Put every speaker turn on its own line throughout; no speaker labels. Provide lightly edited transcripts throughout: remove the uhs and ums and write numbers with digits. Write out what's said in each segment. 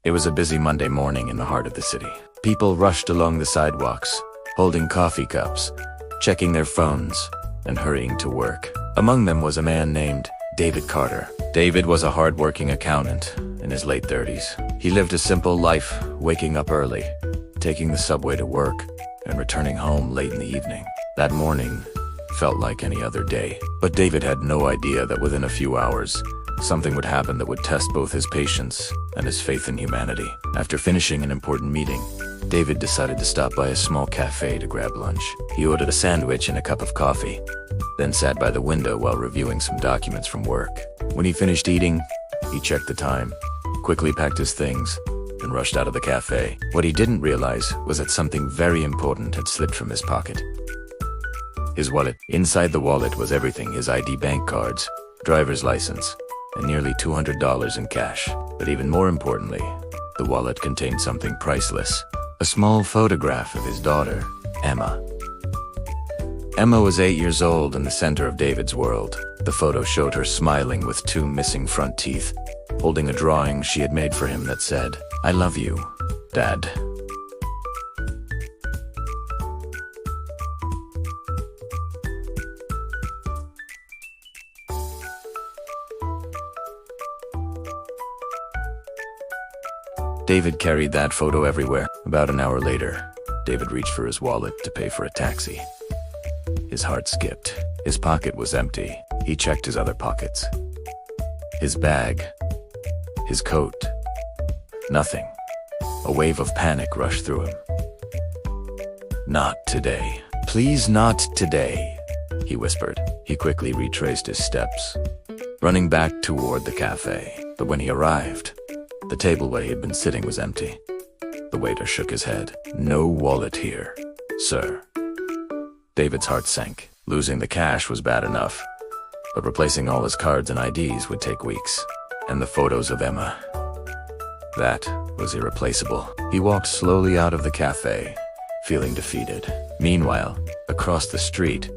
It was a busy Monday morning in the heart of the city. People rushed along the sidewalks, holding coffee cups, checking their phones, and hurrying to work. Among them was a man named David Carter. David was a hard-working accountant in his late 30s. He lived a simple life, waking up early, taking the subway to work, and returning home late in the evening. That morning felt like any other day, but David had no idea that within a few hours, something would happen that would test both his patience and his faith in humanity. After finishing an important meeting, David decided to stop by a small cafe to grab lunch. He ordered a sandwich and a cup of coffee, then sat by the window while reviewing some documents from work. When he finished eating, he checked the time, quickly packed his things, and rushed out of the cafe. What he didn't realize was that something very important had slipped from his pocket. His wallet. Inside the wallet was everything: his ID, bank cards, driver's license, and nearly $200 in cash. But even more importantly, the wallet contained something priceless: a small photograph of his daughter, Emma. Emma was 8 years old in the center of David's world. The photo showed her smiling with 2 missing front teeth, holding a drawing she had made for him that said, "I love you, Dad." David carried that photo everywhere. About an hour later, David reached for his wallet to pay for a taxi. His heart skipped. His pocket was empty. He checked his other pockets. His bag. His coat. Nothing. A wave of panic rushed through him. "Not today. Please, not today," he whispered. He quickly retraced his steps, running back toward the cafe. But when he arrived, the table where he had been sitting was empty. The waiter shook his head. "No wallet here, sir." David's heart sank. Losing the cash was bad enough, but replacing all his cards and IDs would take weeks. And the photos of Emma, that was irreplaceable. He walked slowly out of the cafe, feeling defeated. Meanwhile, across the street,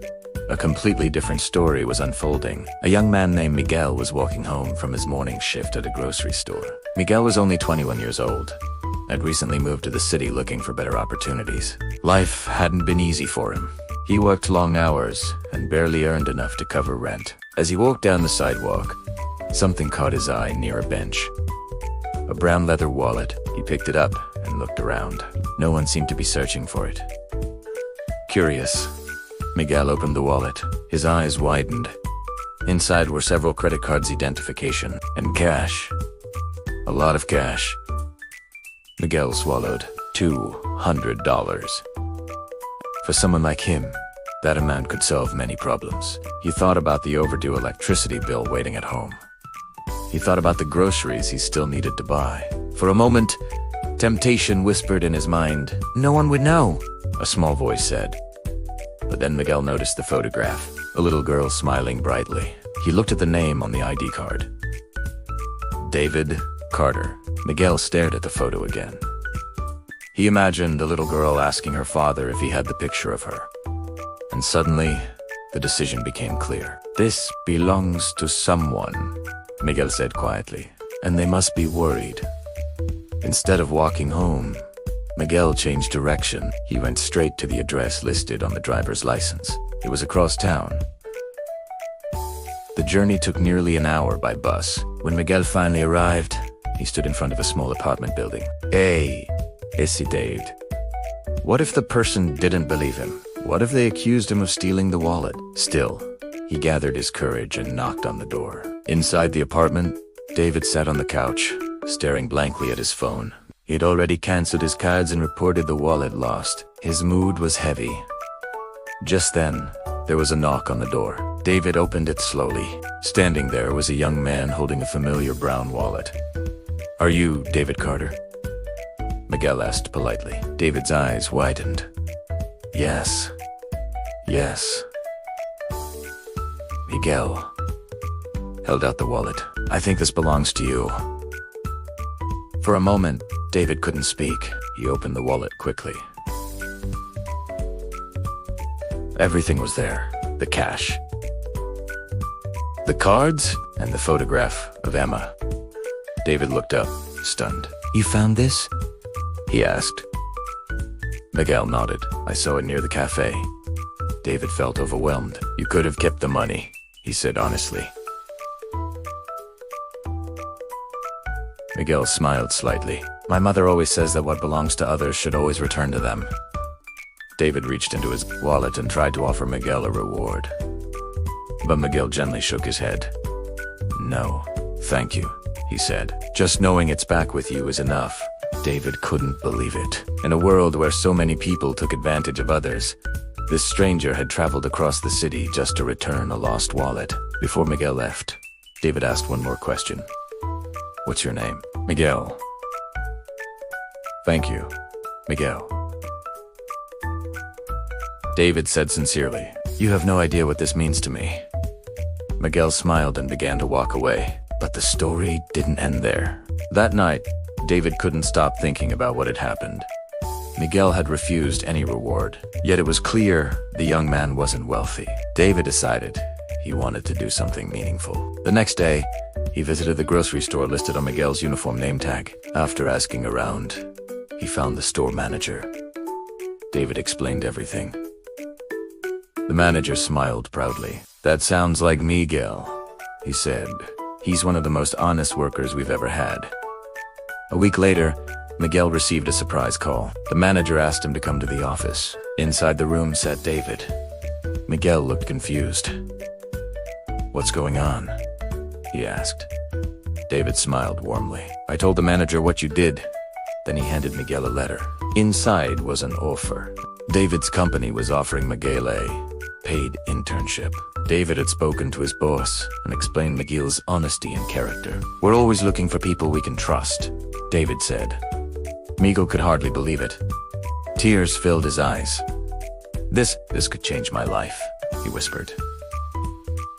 a completely different story was unfolding. A young man named Miguel was walking home from his morning shift at a grocery store. Miguel was only 21 years old, had recently moved to the city looking for better opportunities. Life hadn't been easy for him. He worked long hours and barely earned enough to cover rent. As he walked down the sidewalk, something caught his eye near a bench. A brown leather wallet. He picked it up and looked around. No one seemed to be searching for it. Curious, Miguel opened the wallet. His eyes widened. Inside were several credit cards' identification and cash. A lot of cash. Miguel swallowed. $200. For someone like him, that amount could solve many problems. He thought about the overdue electricity bill waiting at home. He thought about the groceries he still needed to buy. For a moment, temptation whispered in his mind. "No one would know," a small voice said. But then Miguel noticed the photograph, a little girl smiling brightly. He looked at the name on the ID card. David Carter. Miguel stared at the photo again. He imagined the little girl asking her father if he had the picture of her. And suddenly, the decision became clear. "This belongs to someone," Miguel said quietly, "and they must be worried." Instead of walking home, Miguel changed direction. He went straight to the address listed on the driver's license. It was across town. The journey took nearly an hour by bus. When Miguel finally arrived, he stood in front of a small apartment building. He hesitated. What if the person didn't believe him? What if they accused him of stealing the wallet? Still, he gathered his courage and knocked on the door. Inside the apartment, David sat on the couch, staring blankly at his phone. He had already canceled his cards and reported the wallet lost. His mood was heavy. Just then, there was a knock on the door. David opened it slowly. Standing there was a young man holding a familiar brown wallet. "Are you David Carter?" Miguel asked politely. David's eyes widened. Yes. Miguel held out the wallet. "I think this belongs to you." For a moment, David couldn't speak. He opened the wallet quickly. Everything was there. The cash, the cards, and the photograph of Emma. David looked up, stunned. You found this? He asked. Miguel nodded. I saw it near the cafe. David felt overwhelmed. You could have kept the money, he said honestly. Miguel smiled slightly. My mother always says that what belongs to others should always return to them. David reached into his wallet and tried to offer Miguel a reward. But Miguel gently shook his head. No, thank you, he said. Just knowing it's back with you is enough. David couldn't believe it. In a world where so many people took advantage of others, this stranger had traveled across the city just to return a lost wallet. Before Miguel left, David asked one more question. What's your name? Miguel. Thank you, Miguel. David said sincerely, You have no idea what this means to me. Miguel smiled and began to walk away, but the story didn't end there. That night, David couldn't stop thinking about what had happened. Miguel had refused any reward, yet it was clear the young man wasn't wealthy. David decided he wanted to do something meaningful. The next day, he visited the grocery store listed on Miguel's uniform name tag. After asking around, he found the store manager. David explained everything. The manager smiled proudly. That sounds like Miguel, he said. He's one of the most honest workers we've ever had. A week later, Miguel received a surprise call. The manager asked him to come to the office. Inside the room sat David. Miguel looked confused. What's going on? He asked. David smiled warmly. I told the manager what you did. Then he handed Miguel a letter. Inside was an offer. David's company was offering Miguel a paid internship. David had spoken to his boss and explained Miguel's honesty and character. We're always looking for people we can trust, David said. Miguel could hardly believe it. Tears filled his eyes. This could change my life, he whispered.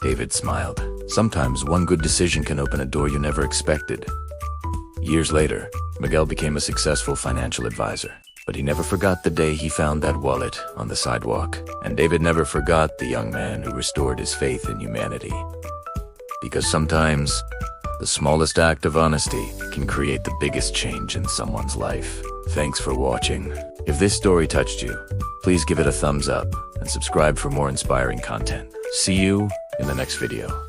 David smiled. Sometimes one good decision can open a door you never expected. Years later, Miguel became a successful financial advisor. But he never forgot the day he found that wallet on the sidewalk. And David never forgot the young man who restored his faith in humanity. Because sometimes, the smallest act of honesty can create the biggest change in someone's life. Thanks for watching. If this story touched you, please give it a thumbs up and subscribe for more inspiring content. See you in the next video.